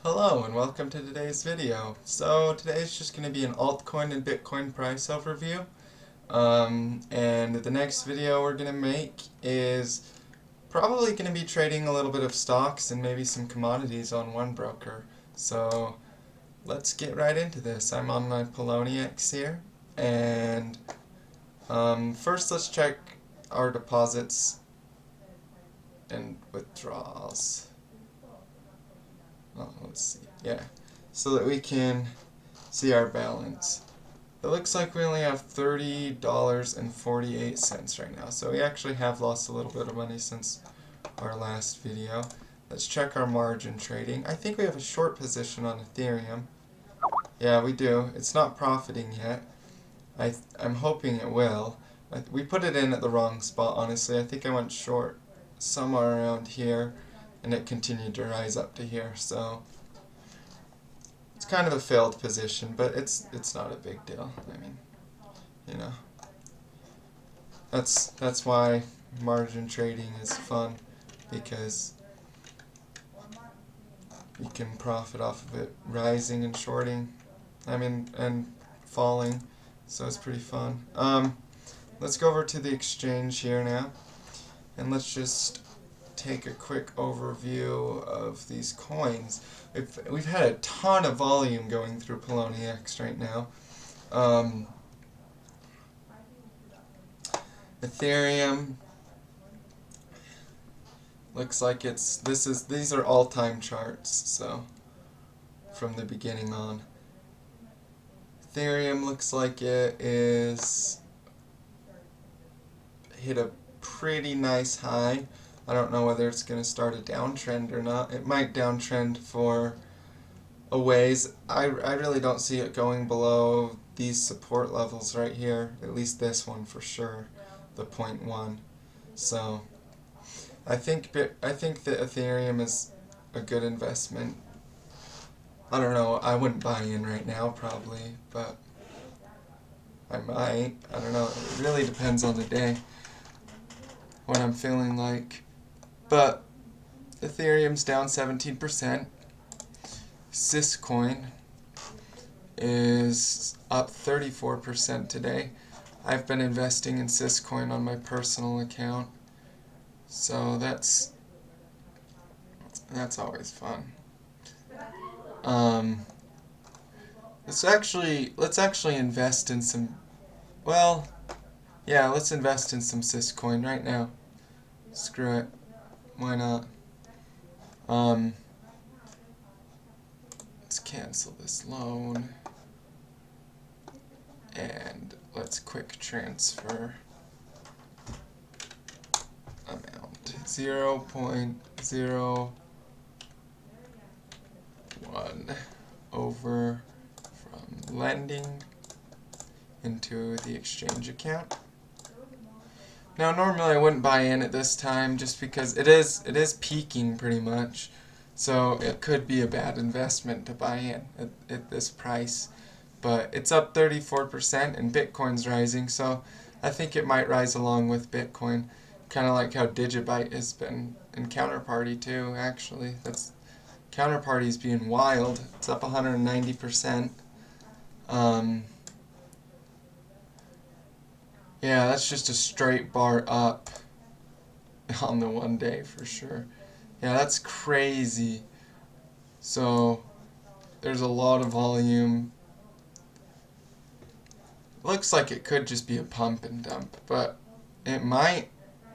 Hello and welcome to today's video. So today's just going to be an altcoin and Bitcoin price overview. And the next video we're going to make is probably going to be trading a little bit of stocks and maybe some commodities on one broker. So let's get right into this. I'm on my Poloniex here, and first let's check our deposits and withdrawals. Let's see. Yeah, so that we can see our balance. It looks like we only have $30.48 right now, so we actually have lost a little bit of money since our last video. Let's check our margin trading. I think we have a short position on Ethereum. Yeah, we do. It's not profiting yet. I'm hoping it will. We put it in at the wrong spot, honestly. I think I went short somewhere around here, and it continued to rise up to here, so it's kind of a failed position, but it's not a big deal. I mean, you know, that's why margin trading is fun, because you can profit off of it rising and shorting, and falling, so it's pretty fun. Let's go over to the exchange here now, and let's just take a quick overview of these coins. We've had a ton of volume going through Poloniex right now. Ethereum looks like these are all-time charts, so from the beginning on. Ethereum looks like it is hit a pretty nice high. I don't know whether it's going to start a downtrend or not. It might downtrend for a ways. I really don't see it going below these support levels right here. At least this one for sure, the 0.1. So I think that Ethereum is a good investment. I don't know. I wouldn't buy in right now probably, but I might. I don't know. It really depends on the day, what I'm feeling like. But Ethereum's down 17%. Syscoin is up 34% today. I've been investing in Syscoin on my personal account, so that's always fun. Let's actually invest in some. Well, yeah, let's invest in some Syscoin right now. Screw it. Why not? Let's cancel this loan, and let's quick transfer amount 0.01 over from lending into the exchange account. Now normally I wouldn't buy in at this time just because it is peaking pretty much, so it could be a bad investment to buy in at this price. But it's up 34% and Bitcoin's rising, so I think it might rise along with Bitcoin, kind of like how Digibyte has been, and Counterparty too. Actually, Counterparty's being wild. It's up 190%. Yeah, that's just a straight bar up on the one day for sure. Yeah, that's crazy. So there's a lot of volume. Looks like it could just be a pump and dump, but it might,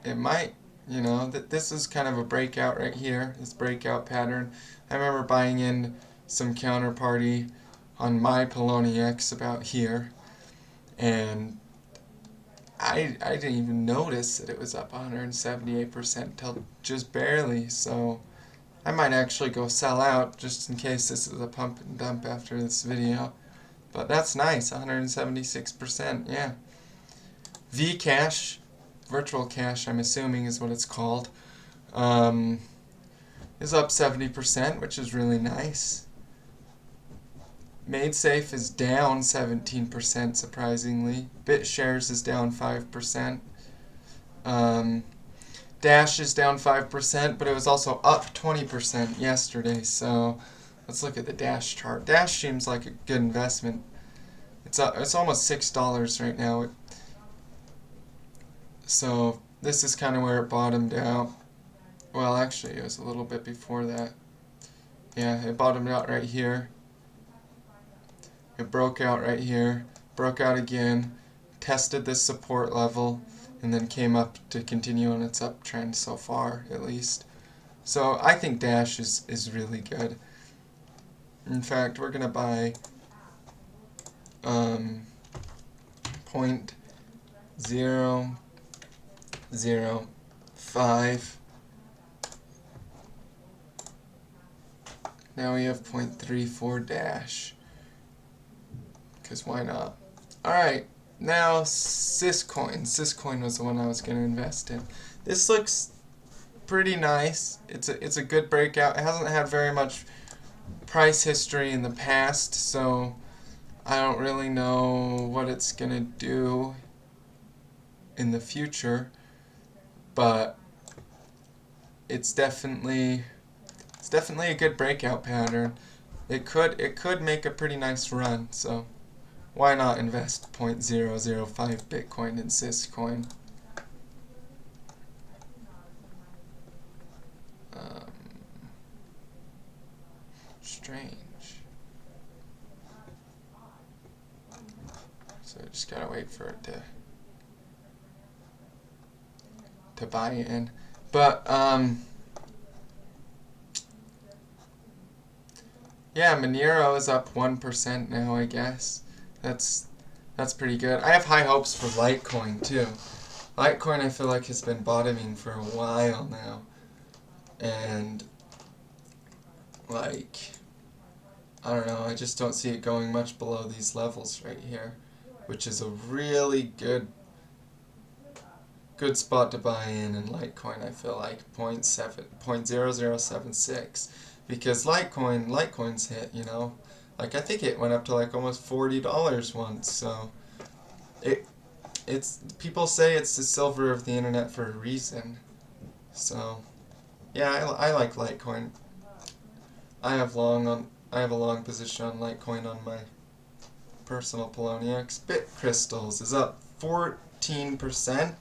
you know, that this is kind of a breakout right here, this breakout pattern. I remember buying in some Counterparty on my Poloniex about here, and I didn't even notice that it was up 178% till just barely, so I might actually go sell out just in case this is a pump and dump after this video. But that's nice, 176%, yeah. Vcash, virtual cash I'm assuming is what it's called, is up 70%, which is really nice. MadeSafe is down 17%, surprisingly. BitShares is down 5%. Dash is down 5%, but it was also up 20% yesterday, so Let's look at the Dash chart. Dash seems like a good investment. It's almost $6 right now. So this is kind of where it bottomed out. Well, actually, it was a little bit before that. Yeah, it bottomed out right here. It broke out right here, broke out again, tested this support level, and then came up to continue on its uptrend so far, at least. So I think Dash is really good. In fact, we're going to buy 0.005. Now we have 0.34 Dash. Because why not? Alright, now Syscoin. Syscoin was the one I was going to invest in. This looks pretty nice. It's a good breakout. It hasn't had very much price history in the past, so I don't really know what it's going to do in the future, but it's definitely a good breakout pattern. It could make a pretty nice run, so why not invest 0.005 Bitcoin in Syscoin? Strange. So just gotta wait for it to buy in. But yeah, Monero is up 1% now, I guess. That's pretty good. I have high hopes for Litecoin too. Litecoin I feel like has been bottoming for a while now. And like, I don't know, I just don't see it going much below these levels right here, which is a really good spot to buy in Litecoin. I feel like 0.0076, because Litecoin's hit, you know, like I think it went up to like almost $40 once. So it's people say it's the silver of the internet for a reason. So yeah, I like Litecoin. I have a long position on Litecoin on my personal Poloniex. BitCrystals is up 14%,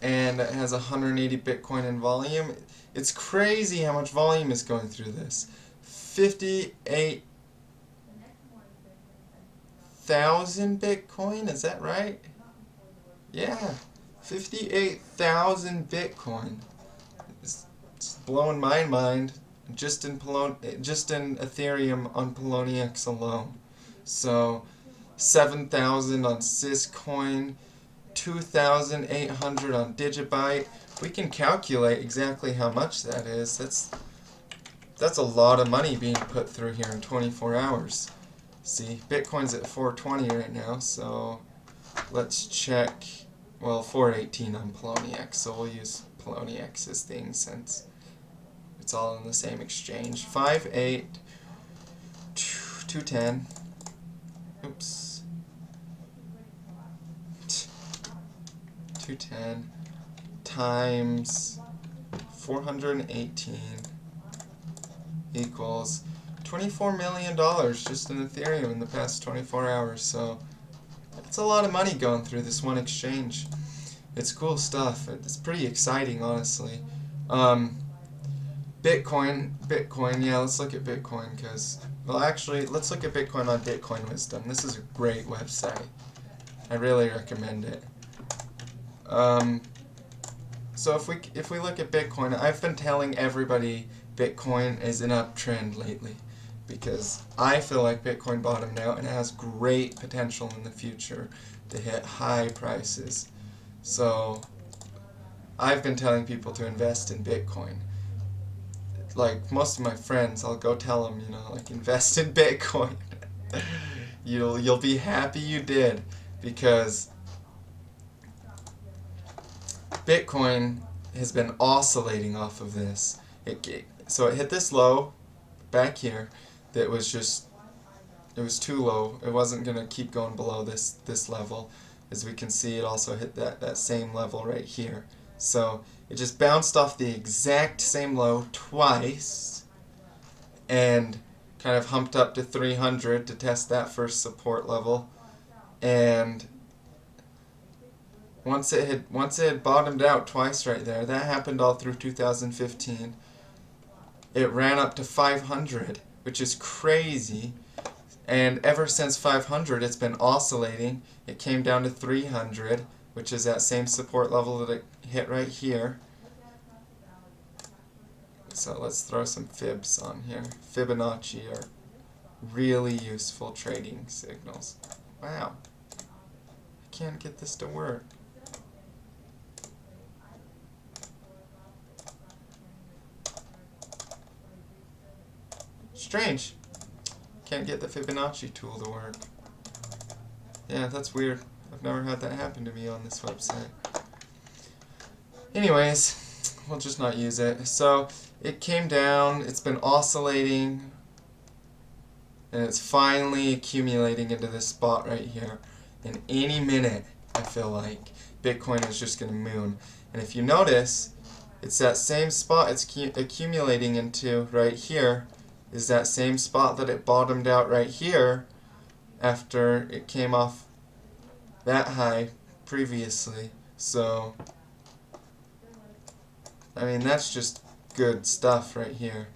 and it has 180 Bitcoin in volume. It's crazy how much volume is going through this. 58,000 Bitcoin, is that right? Yeah, 58,000 Bitcoin. It's blowing my mind. Just in Ethereum on Poloniex alone. So 7,000 on Syscoin, 2,800 on Digibyte. We can calculate exactly how much that is. That's a lot of money being put through here in 24 hours. See, Bitcoin's at 420 right now, so let's check. Well, 418 on Poloniex, so we'll use Poloniex's thing since it's all in the same exchange. 210. Oops. 210 times 418 equals $24 million just in Ethereum in the past 24 hours. So it's a lot of money going through this one exchange. It's cool stuff. It's pretty exciting, honestly. Bitcoin, yeah, let's look at Bitcoin because, well, actually, let's look at Bitcoin on Bitcoin Wisdom. This is a great website. I really recommend it. So if we look at Bitcoin, I've been telling everybody Bitcoin is an uptrend lately because I feel like Bitcoin bottomed out and has great potential in the future to hit high prices. So I've been telling people to invest in Bitcoin. Like most of my friends, I'll go tell them, you know, like invest in Bitcoin. You'll be happy you did, because Bitcoin has been oscillating off of this. So it hit this low back here that was it was too low. It wasn't going to keep going below this level. As we can see, it also hit that same level right here. So it just bounced off the exact same low twice, and kind of humped up to 300 to test that first support level, and once it had bottomed out twice right there, that happened all through 2015. It ran up to 500, which is crazy. And ever since 500, it's been oscillating. It came down to 300, which is that same support level that it hit right here. So let's throw some fibs on here. Fibonacci are really useful trading signals. Wow. I can't get this to work. Strange. Can't get the Fibonacci tool to work. Yeah, that's weird. I've never had that happen to me on this website. Anyways, we'll just not use it. So it came down, it's been oscillating, and it's finally accumulating into this spot right here. And any minute, I feel like, Bitcoin is just going to moon. And if you notice, it's that same spot it's accumulating into right here, is that same spot that it bottomed out right here after it came off that high previously. So, I mean, that's just good stuff right here.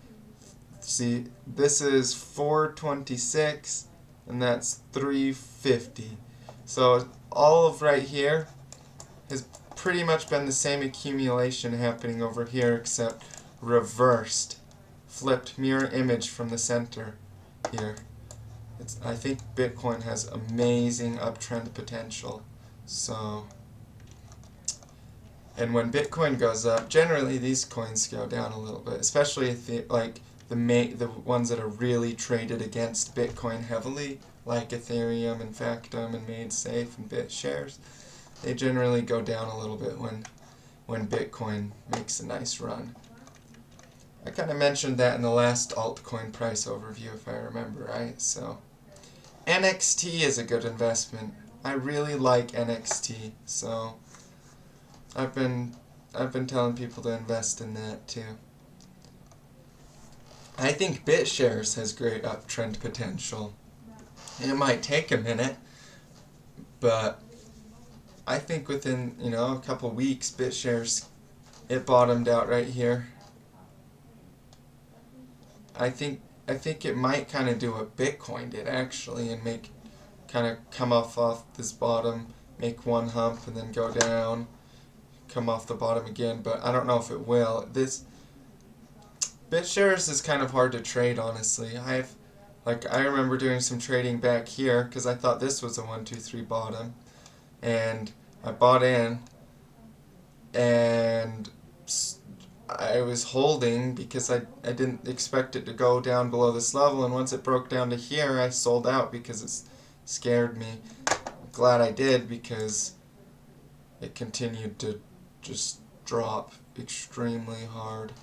See, this is 426 and that's 350. So all of right here has pretty much been the same accumulation happening over here, except reversed. Flipped mirror image from the center here. I think Bitcoin has amazing uptrend potential. So, and when Bitcoin goes up, generally these coins go down a little bit, especially if the ones that are really traded against Bitcoin heavily, like Ethereum and Factom and Made Safe and BitShares. They generally go down a little bit when Bitcoin makes a nice run. I kind of mentioned that in the last altcoin price overview, if I remember right. So, NXT is a good investment. I really like NXT, so I've been telling people to invest in that too. I think BitShares has great uptrend potential. It might take a minute, but I think within a couple weeks, BitShares, it bottomed out right here. I think it might kind of do what Bitcoin did actually, and kind of come off this bottom, make one hump, and then go down, come off the bottom again. But I don't know if it will. This BitShares is kind of hard to trade, honestly. I remember doing some trading back here because I thought this was a 1, 2, 3 bottom, and I bought in, and I was holding because I didn't expect it to go down below this level, and once it broke down to here, I sold out because it scared me. I'm glad I did because it continued to just drop extremely hard.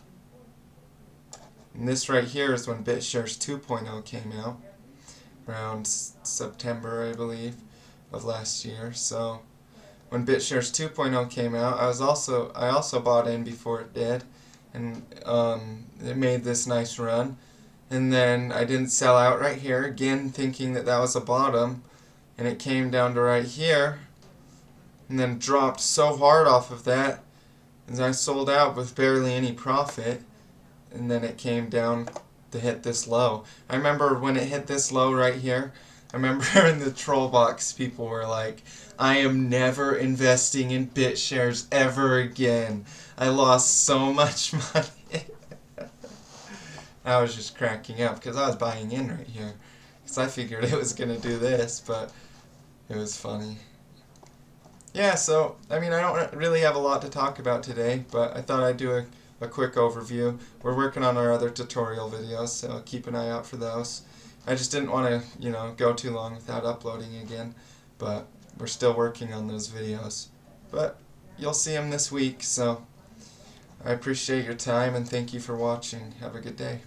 And this right here is when BitShares 2.0 came out, around September, I believe, of last year. So when BitShares 2.0 came out, I also bought in before it did, and it made this nice run. And then I didn't sell out right here, again thinking that was a bottom, and it came down to right here, and then dropped so hard off of that, and I sold out with barely any profit, and then it came down to hit this low. I remember when it hit this low right here, I remember in the troll box people were like, I am never investing in BitShares ever again. I lost so much money. I was just cracking up because I was buying in right here. Because I figured it was going to do this, but it was funny. Yeah, so, I mean, I don't really have a lot to talk about today, but I thought I'd do a quick overview. We're working on our other tutorial videos, so keep an eye out for those. I just didn't want to, go too long without uploading again, but we're still working on those videos. But you'll see them this week, so I appreciate your time and thank you for watching. Have a good day.